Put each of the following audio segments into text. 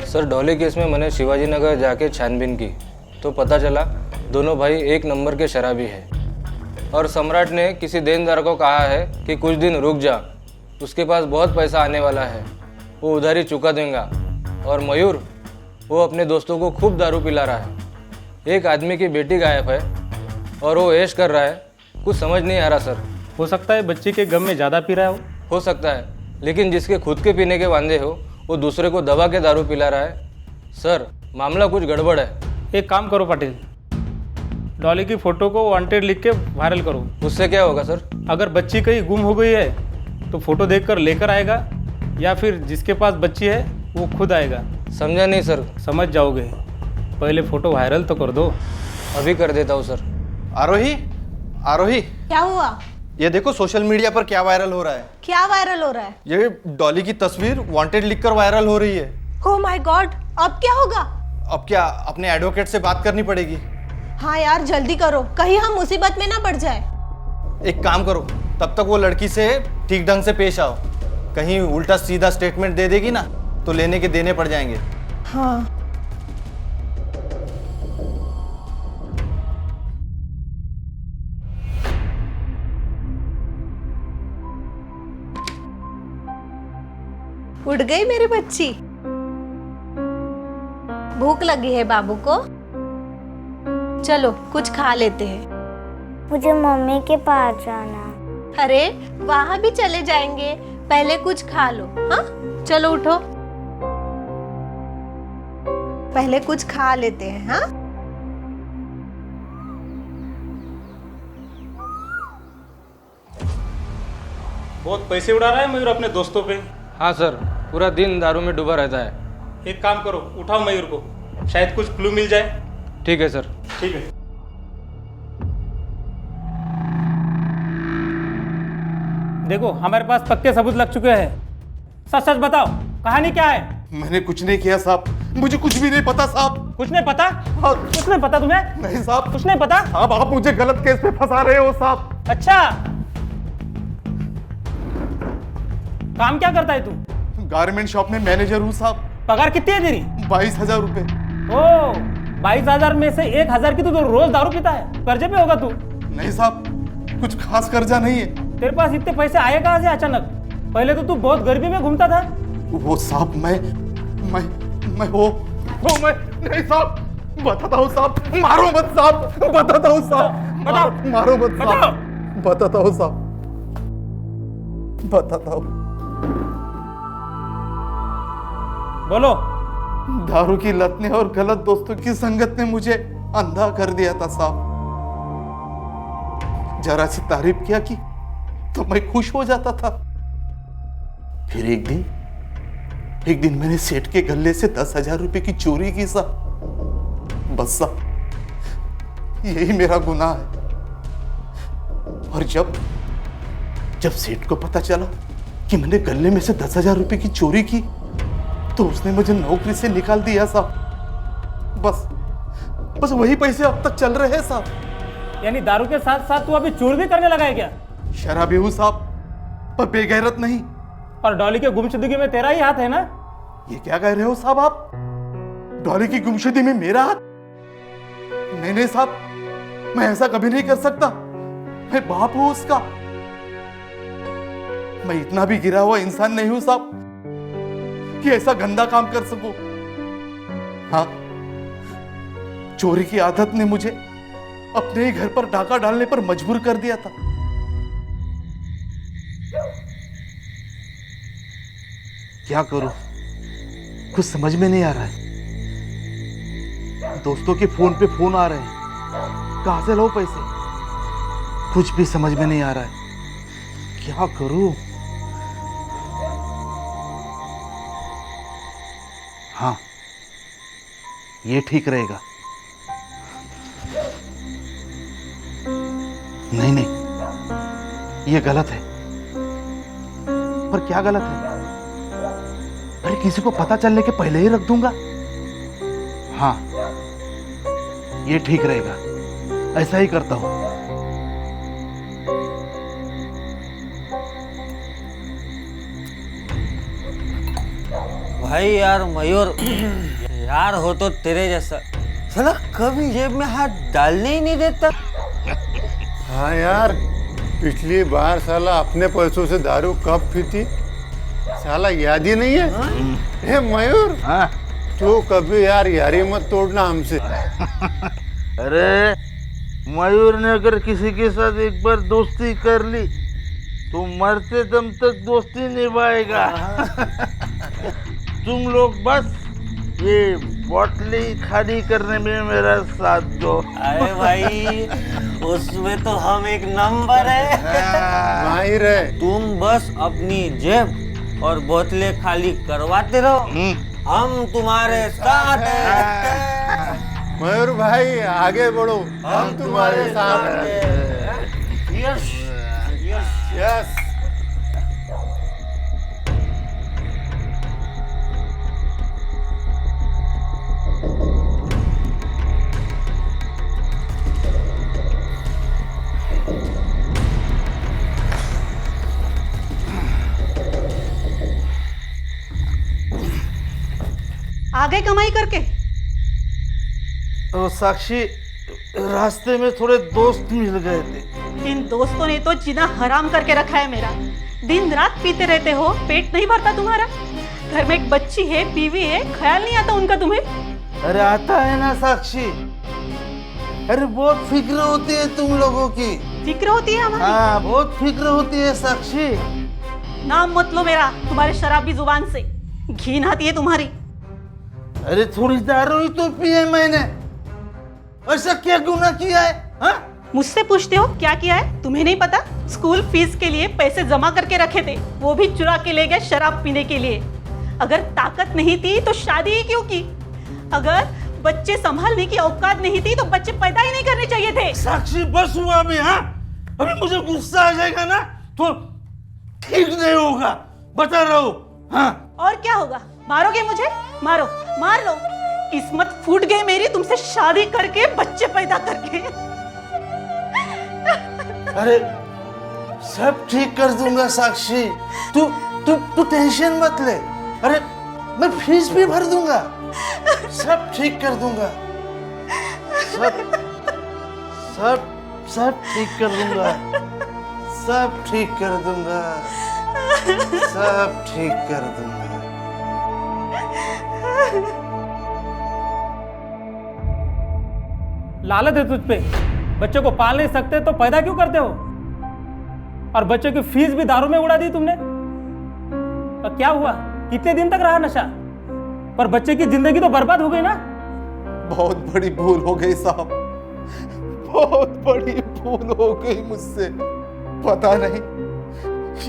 Sir Dolly case में मैंने शिवाजी नगर जाके छानबीन की तो पता चला दोनों भाई एक नंबर के शराबी हैं और सम्राट ने किसी देनदार को कहा है कि कुछ दिन रुक जा, उसके पास बहुत पैसा आने वाला है, वो उधारी चुका देगा। और मयूर वो अपने दोस्तों को खूब दारू पिला रहा है। एक आदमी की बेटी गायब है और वो ऐश कर रहा है, कुछ समझ नहीं आ रहा सर। हो सकता है बच्ची के गम में ज़्यादा पी रहा हो सकता है, लेकिन जिसके खुद के पीने के वांदे हो वो दूसरे को दबा के दारू पिला रहा है। सर मामला कुछ गड़बड़ है। एक काम करो पाटिल, डॉली की फ़ोटो को वांटेड लिख के वायरल करो। उससे क्या होगा सर? अगर बच्ची कहीं गुम हो गई है तो फ़ोटो देखकर लेकर आएगा या फिर जिसके पास बच्ची है वो खुद आएगा। समझा नहीं सर। समझ जाओगे, पहले फ़ोटो वायरल तो कर दो। अभी कर देता हूँ सर। आरोही, आरोही, क्या हुआ? ये देखो सोशल मीडिया पर क्या वायरल हो रहा है। क्या वायरल हो रहा है? ये डॉली की तस्वीर वांटेड लिखकर वायरल हो रही है। ओह माय गॉड, अब क्या होगा? अब क्या, अपने एडवोकेट से बात करनी पड़ेगी। हाँ यार जल्दी करो, कहीं हम मुसीबत में ना पड़ जाए। एक काम करो, तब तक वो लड़की से ठीक ढंग से पेश आओ। कहीं उल्टा सीधा स्टेटमेंट दे देगी ना तो लेने के देने पड़ जाएंगे। हाँ उठ गई मेरी बच्ची। भूख लगी है बाबू को, चलो कुछ खा लेते हैं। मुझे मम्मी के पास जाना। अरे वहां भी चले जाएंगे, पहले कुछ खा लो। हाँ चलो उठो, पहले कुछ खा लेते हैं। हाँ बहुत पैसे उड़ा रहा है मयूर अपने दोस्तों पे। हाँ सर, पूरा दिन दारू में डूबा रहता है। एक काम करो, उठाओ मयूर को, शायद कुछ क्लू मिल जाए। ठीक है सर। ठीक है। देखो हमारे पास पक्के सबूत लग चुके हैं, सच सच बताओ कहानी क्या है? मैंने कुछ नहीं किया साहब, मुझे कुछ भी नहीं पता साहब। कुछ नहीं पता? हाँ। कुछ नहीं पता तुम्हें? नहीं साहब। कुछ नहीं पता? साहब आप मुझे गलत केस पे फंसा रहे हो साहब। अच्छा, काम क्या करता है तू? गारमेंट शॉप में मैनेजर हूँ साहब। पगार कितनी है तेरी? 22,000 रुपए। ओ 22,000 में से 1,000 की तो रोज दारू पीता है, कर्जे पे होगा तू। नहीं साहब, कुछ खास कर्जा नहीं है। तेरे पास इतने पैसे आए कहाँ से अचानक? पहले तो तू बहुत गरीबी में घूमता था। वो साहब मैं नहीं साहब, बताता हूँ साहब, मारो मत साहब, बताता हूँ साहब, बताओ। मारो मत बताओ। साहब, बताता हूँ साहब, बताता हूँ। बोलो। दारू की लत ने और गलत दोस्तों की संगत ने मुझे अंधा कर दिया था साहब। जरा सी तारीफ किया कि तो मैं खुश हो जाता था। फिर एक दिन मैंने सेठ के गले से 10,000 रुपए की चोरी की साहब। बस साहब यही मेरा गुनाह है। और जब सेठ को पता चला कि मैंने गले में से 10,000 रुपए की चोरी की तो उसने मुझे नौकरी से निकाल दिया साहब। बस वही पैसे अब तक चल रहे हैं साहब। यानी दारू के साथ साथ तू अभी चोरी भी करने लगा है क्या? शराबी हूं साहब, पर बेगैरत नहीं। और डॉली के गुमशुदगी में तेरा ही हाथ है ना? ये क्या कह रहे हो साहब आप? डॉली की गुमशुदगी में मेरा हाथ? नहीं साहब, मैं ऐसा कभी नहीं कर सकता। मैं बाप हूं उसका। मैं इतना भी गिरा हुआ इंसान नहीं हूं साहब कि ऐसा गंदा काम कर सकूं। हाँ, चोरी की आदत ने मुझे अपने ही घर पर डाका डालने पर मजबूर कर दिया था। क्या करूं, कुछ समझ में नहीं आ रहा है। दोस्तों के फोन पे फोन आ रहे हैं, कहां से लाऊं पैसे, कुछ भी समझ में नहीं आ रहा है। क्या करूं? हाँ, ये ठीक रहेगा। नहीं, ये गलत है। पर क्या गलत है? अरे किसी को पता चलने के पहले ही रख दूंगा। हाँ, ये ठीक रहेगा, ऐसा ही करता हूं। भाई यार मयूर, यार हो तो तेरे जैसा, साला कभी जेब में हाथ डालने ही नहीं देता। हाँ यार, पिछली बार साला अपने पैसों से दारू कब पी थी साला याद ही नहीं है। ए मयूर, तू कभी यार यारी मत तोड़ना हमसे। अरे मयूर ने अगर किसी के साथ एक बार दोस्ती कर ली तो मरते दम तक दोस्ती निभाएगा। तुम लोग बस ये बोतली खाली करने में मेरा साथ दो। अरे भाई, उसमें तो हम एक नंबर है। माहिर है। तुम बस अपनी जेब और बोतलें खाली करवाते रहो, हम तुम्हारे साथ हैं। मयूर भाई आगे बढ़ो, हम तुम्हारे साथ हैं। Yes yes yes. आ गए कमाई करके? साक्षी, रास्ते में थोड़े दोस्त मिल गए थे। इन दोस्तों ने तो जीना हराम करके रखा है मेरा। दिन रात पीते रहते हो, पेट नहीं भरता तुम्हारा। घर में एक बच्ची है, बीवी है, ख्याल नहीं आता उनका तुम्हें? अरे आता है ना साक्षी। अरे बहुत फिक्र होती है तुम लोगों की। फिक्र होती है हमारी? हाँ, बहुत फिक्र होती है साक्षी। नाम मत लो मेरा तुम्हारे शराबी जुबान से, घिन आती है तुम्हारी। अरे थोड़ी दारू ही तो पी है मैंने, ऐसा क्या गुनाह किया है? हाँ? मुझसे पूछते हो क्या किया है? तुम्हें नहीं पता? स्कूल फीस के लिए पैसे जमा करके रखे थे, वो भी चुरा के ले गए शराब पीने के लिए। अगर ताकत नहीं थी तो शादी ही क्यों की? अगर बच्चे संभालने की औकात नहीं थी तो बच्चे पैदा ही नहीं करने चाहिए थे। साक्षी बस हुआ अभी। हाँ, अभी मुझे गुस्सा आ जाएगा ना तो ठीक नहीं होगा, बता रहा हूँ। हाँ, और क्या होगा? मारोगे मुझे? मारो, मार लो। किस्मत फूट गई मेरी तुमसे शादी करके, बच्चे पैदा करके। अरे सब ठीक कर दूंगा साक्षी, तू तू तू टेंशन मत ले। अरे मैं फीस भी भर दूंगा, सब ठीक कर दूंगा। सब सब सब ठीक कर दूंगा, सब ठीक कर दूंगा, सब ठीक कर दूंगा। लालच है तुझ पे, बच्चों को पाल नहीं सकते तो पैदा क्यों करते हो? और बच्चों की फीस भी दारू में उड़ा दी तुमने। और क्या हुआ? कितने दिन तक रहा नशा? पर बच्चे की जिंदगी तो बर्बाद हो गई ना। बहुत बड़ी भूल हो गई साहब, बहुत बड़ी भूल हो गई मुझसे। पता नहीं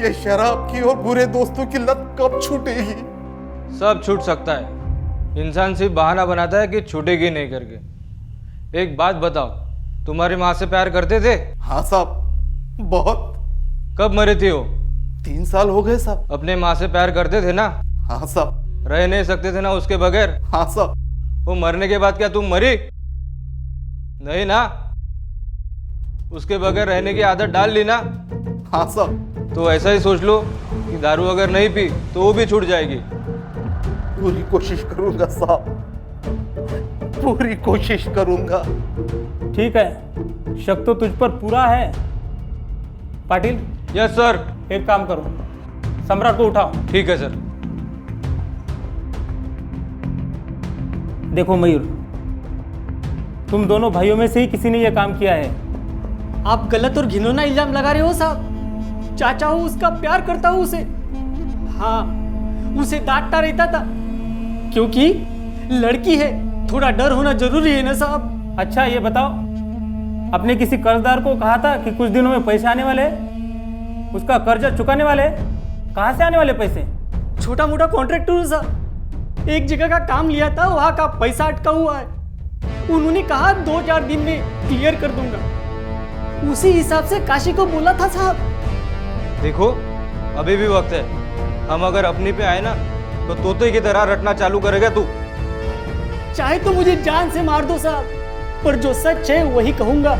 ये शराब की और बुरे दोस्तों की लत कब छूटेगी। सब छूट सकता है, इंसान सिर्फ बहाना बनाता है कि छूटेगी नहीं करके। एक बात बताओ, तुम्हारी माँ से प्यार करते थे? हाँ साहब, बहुत। कब मरी थी वो? 3 साल हो गए साहब। अपने माँ से प्यार करते थे ना? हाँ साहब। रह नहीं सकते थे ना उसके बगैर? हाँ साहब। वो मरने के बाद क्या तुम मरी? नहीं ना? उसके बगैर रहने की आदत डाल ली ना? हाँ साहब। तो ऐसा ही सोच लो कि दारू अगर नहीं पी तो वो भी छूट जाएगी। पूरी कोशिश करूंगा साहब, पूरी कोशिश करूंगा। ठीक है, शक तो तुझ पर पूरा है। पाटिल। Yes sir. एक काम करो, सम्राट को उठाओ। ठीक है सर। देखो मयूर, तुम दोनों भाइयों में से ही किसी ने यह काम किया है। आप गलत और घिनौना इल्जाम लगा रहे हो साहब। चाचा हूँ, उसका प्यार करता हूँ उसे। हाँ, उसे डांटता रहता था क्योंकि लड़की है, थोड़ा डर होना जरूरी है ना साहब। अच्छा ये बताओ, अपने किसी कर्जदार को कहा था कि कुछ दिनों में पैसे आने वाले, उसका कर्जा चुकाने वाले? कहाँ से आने वाले पैसे? छोटा मोटा कॉन्ट्रैक्टर हूँ साहब, एक जगह का काम लिया था, वहाँ का पैसा अटका हुआ है। उन्होंने कहा 2-4 दिन में क्लियर कर दूंगा। उसी हिसाब से काशी को बोला था साहब। देखो अभी भी वक्त है, हम अगर अपनी पे आए ना तो तोते की तरह रटना चालू करेगा तू। चाहे तो मुझे जान से मार दो साहब, पर जो सच है वही कहूंगा।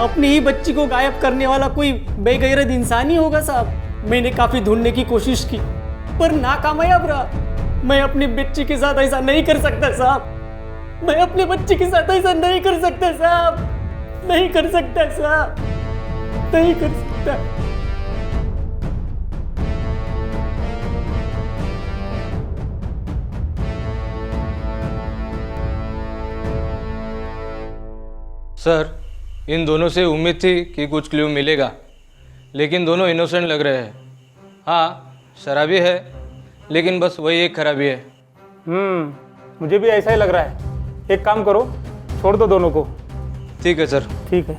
अपनी ही बच्ची को गायब करने वाला कोई बेगैरत इंसान ही होगा साहब। मैंने काफी ढूंढने की कोशिश की पर नाकामयाब रहा। मैं अपनी बच्ची के साथ ऐसा नहीं कर सकता साहब। मैं अपने बच्ची के साथ ऐसा नहीं कर सकता साहब। नहीं कर सकता साहब, नहीं कर सकता। सर, इन दोनों से उम्मीद थी कि कुछ क्लू मिलेगा, लेकिन दोनों इनोसेंट लग रहे हैं। हाँ, शराबी है, लेकिन बस वही एक खराबी है। मुझे भी ऐसा ही लग रहा है। एक काम करो, छोड़ दो दोनों को। ठीक है सर। ठीक है।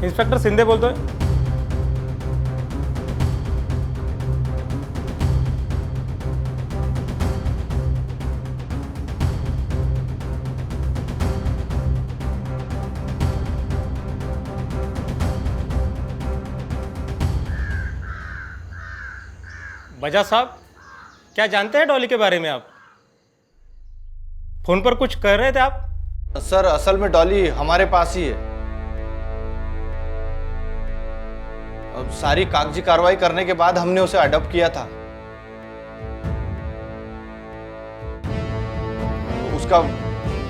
इंस्पेक्टर सिंधे बोलते हैं। बजाज साहब, क्या जानते हैं डॉली के बारे में आप? फोन पर कुछ कह रहे थे आप? सर, असल में डॉली हमारे पास ही है। अब सारी कागजी कार्रवाई करने के बाद हमने उसे अडॉप्ट किया था। उसका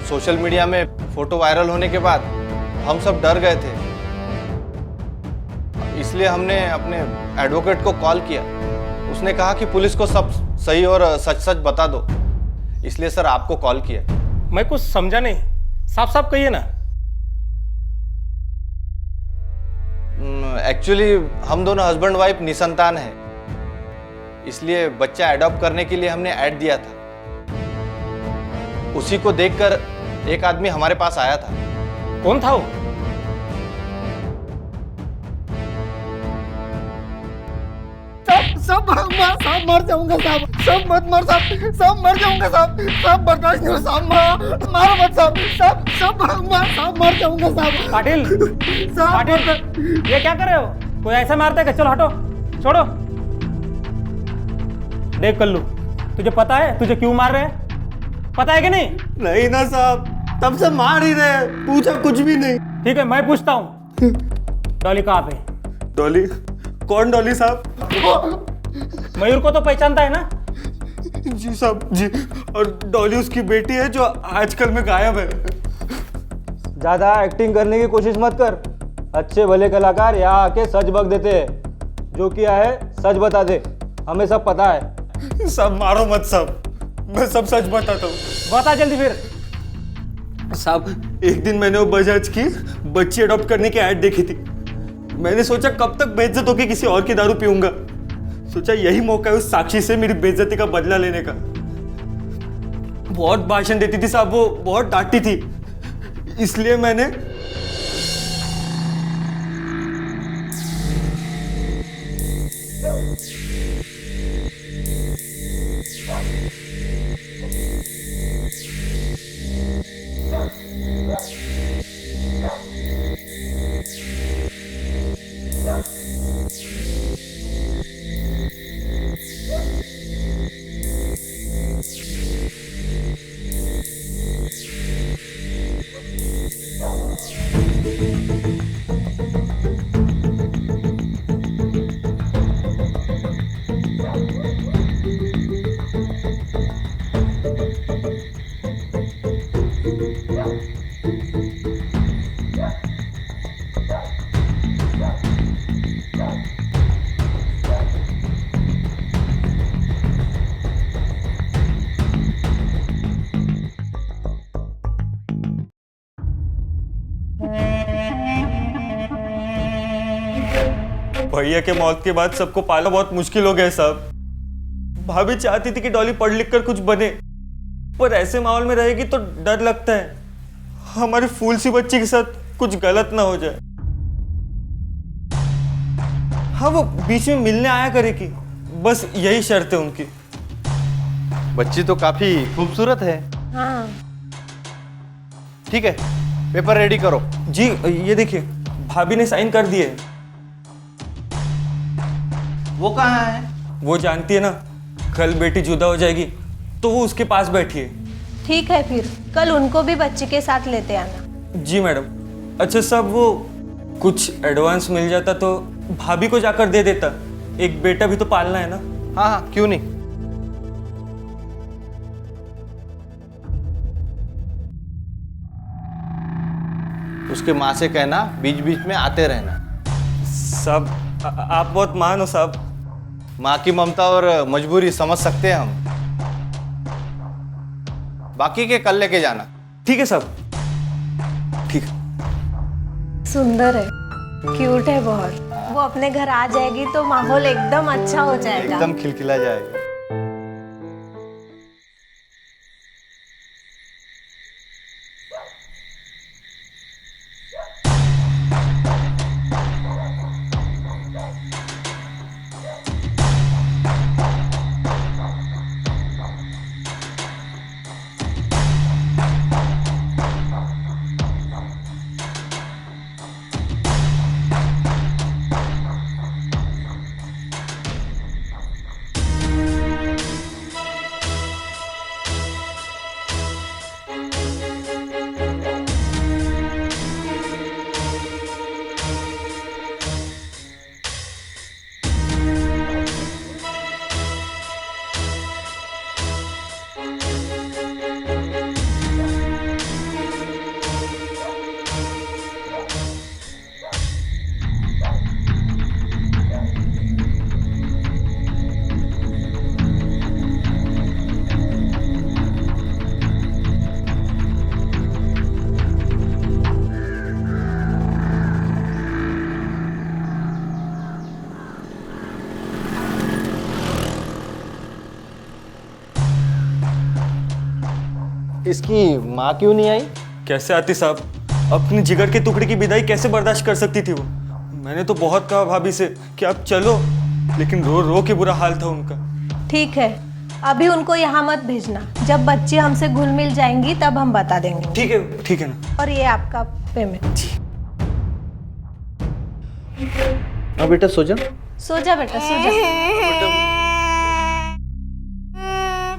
सोशल मीडिया में फोटो वायरल होने के बाद हम सब डर गए थे, इसलिए हमने अपने एडवोकेट को कॉल किया। उसने कहा कि पुलिस को सब सही और सच सच बता दो, इसलिए सर आपको कॉल किया। मैं कुछ समझा नहीं, साफ साफ कहिए ना। एक्चुअली हम दोनों हस्बैंड वाइफ निसंतान हैं, इसलिए बच्चा अडॉप्ट करने के लिए हमने ऐड दिया था। उसी को देखकर एक आदमी हमारे पास आया था। कौन था वो? सब मर जाऊंगा साहब, सब मत मर साहब, सब मर जाऊंगा साहब, सब बर्दाश्त नहीं हो साहब, मारो मत साहब, सब मर जाऊंगा साहब। पाटिल, पाटिल, ये क्या कर रहे हो? कोई ऐसा मारता है क्या? चलो हटो, छोड़ो। देख कल्लू, तुझे पता है तुझे क्यों मार रहे हैं? पता है कि नहीं? नहीं ना साहब, तब से मार ही रहे, पूछा कुछ भी नहीं। ठीक है, मैं पूछता हूँ, डॉली कहाँ पे? डॉली? कौन डॉली साहब? मयूर को तो पहचानता है ना? जी साहब जी, और डॉली उसकी बेटी है जो आजकल में गायब है। ज़्यादा एक्टिंग करने की कोशिश मत कर। अच्छे भले कलाकार यहाँ आके सच बक देते हैं। जो किया है सच बता दे, हमें सब पता है। सब मारो मत साहब, मैं सब सच बताता हूँ। बता जल्दी फिर। साहब, एक दिन मैंने वो बजाज की बच्ची अडॉप्ट करने की ऐड देखी थी। मैंने सोचा कब तक बेइज्जत होके किसी और की दारू पीऊंगा। सोचा यही मौका है उस साक्षी से मेरी बेइज्जती का बदला लेने का। बहुत भाषण देती थी साहब, वो बहुत डांटती थी, इसलिए मैंने भैया के मौत के बाद सबको पालना बहुत मुश्किल हो गया साहब। भाभी चाहती थी कि डॉली पढ़ लिख कर कुछ बने, पर ऐसे माहौल में रहेगी तो डर लगता है हमारी फूल सी बच्ची के साथ कुछ गलत ना हो जाए। हाँ, वो बीच में मिलने आया करेगी, बस यही शर्त है उनकी। बच्ची तो काफी खूबसूरत है। हाँ। ठीक है, पेपर रेडी करो। जी, ये देखिए भाभी ने साइन कर दिए। वो कहाँ है? वो जानती है ना, कल बेटी जुदा हो जाएगी तो वो उसके पास बैठी है। ठीक है, फिर कल उनको भी बच्ची के साथ लेते आना। जी मैडम। अच्छा साहब, वो कुछ एडवांस मिल जाता तो भाभी को जाकर दे देता, एक बेटा भी तो पालना है ना। हाँ हाँ, क्यों नहीं। उसके माँ से कहना बीच बीच में आते रहना। साहब आप बहुत महान हो साहब। माँ की ममता और मजबूरी समझ सकते हैं हम। बाकी के कल लेके जाना। ठीक है साहब, ठीक है। सुंदर है, क्यूट है बहुत। वो अपने घर आ जाएगी तो माहौल एकदम अच्छा हो जाएगा। एकदम खिलखिला जाएगा। इसकी माँ क्यों नहीं आई? कैसे आती साहब, अपनी जिगर के टुकड़े की विदाई कैसे बर्दाश्त कर सकती थी वो। मैंने तो बहुत कहा भाभी से कि आप चलो, लेकिन रो रो के बुरा हाल था उनका। ठीक है, अभी उनको यहाँ मत भेजना। जब बच्ची हमसे घुल मिल जाएंगी तब हम बता देंगे। ठीक है ना। और ये आपका पेमेंट। हाँ बेटा सो जा। सो जा बेटा, सो जा।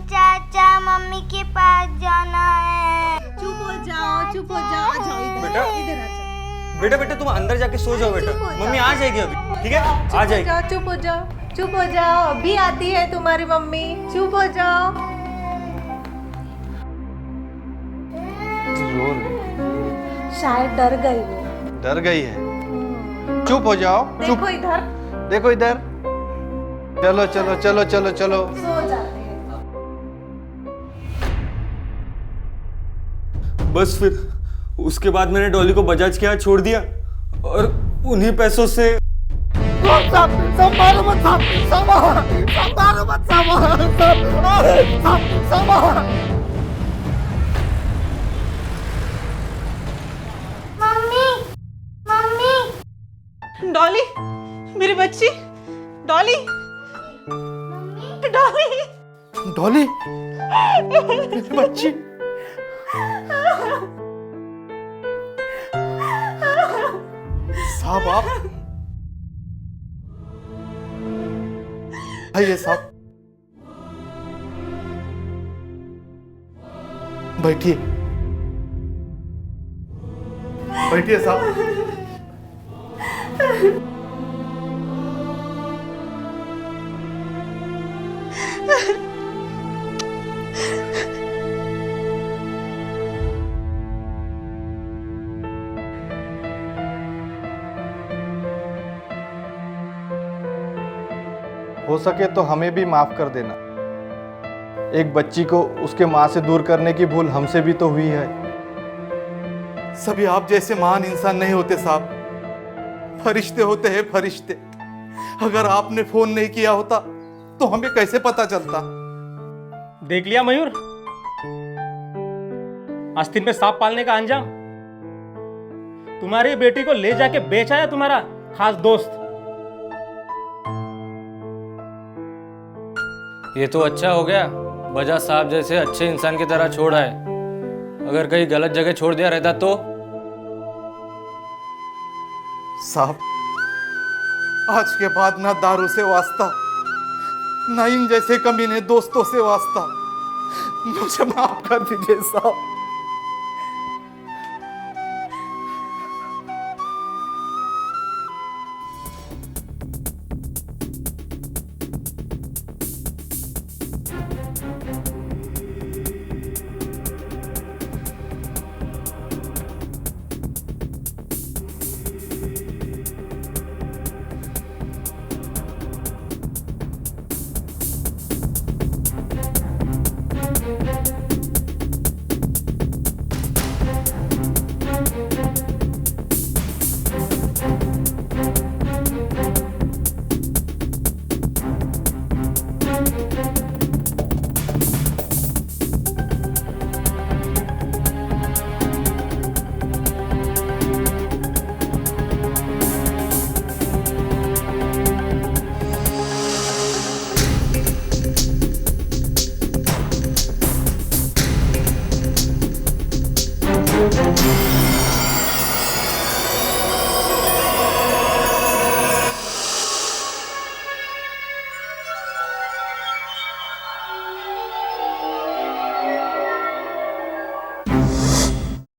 चाचा मम्मी के पास जाना है। चुप हो जाओ, चुप हो जाओ। आ जाओ इधर, बेटा। इधर आ जाओ। बेटा तुम अंदर जाके सो जाओ बेटा, मम्मी आ जाएगी अभी। ठीक है, आ जाएगी। चुप हो जाओ, चुप हो जाओ। अभी आती है तुम्हारी मम्मी। चुप हो जाओ। शायद डर गई वो। डर गई है। चुप हो जाओ। चुप। देखो इधर, देखो इधर। चलो चलो चलो चलो चलो। सो जाते हैं। बस फिर उसके बाद मैंने डॉली को बजाज के यहाँ छोड़ दिया और उन्हीं पैसों से मम्मी मम्मी डॉली, मेरी बच्ची डॉली। डॉली डॉली मेरी बच्ची। साहब आप आइए साहब, बैठिए बैठिए साहब। हो सके तो हमें भी माफ कर देना। एक बच्ची को उसके माँ से दूर करने की भूल हमसे भी तो हुई है। सभी आप जैसे महान इंसान नहीं होते साहब, फरिश्ते होते हैं फरिश्ते। अगर आपने फोन नहीं किया होता तो हमें कैसे पता चलता? देख लिया मयूर, आस्तीन में सांप पालने का अंजाम। तुम्हारी बेटी को ले जाके बेच आया तुम्हारा खास दोस्त। ये तो अच्छा हो गया, बजाज साहब जैसे अच्छे इंसान की तरह छोड़ा है। अगर कहीं गलत जगह छोड़ दिया रहता तो। साहब आज के बाद ना दारू से वास्ता, ना इन जैसे कमीने दोस्तों से वास्ता। मुझे माफ कर दीजिए साहब।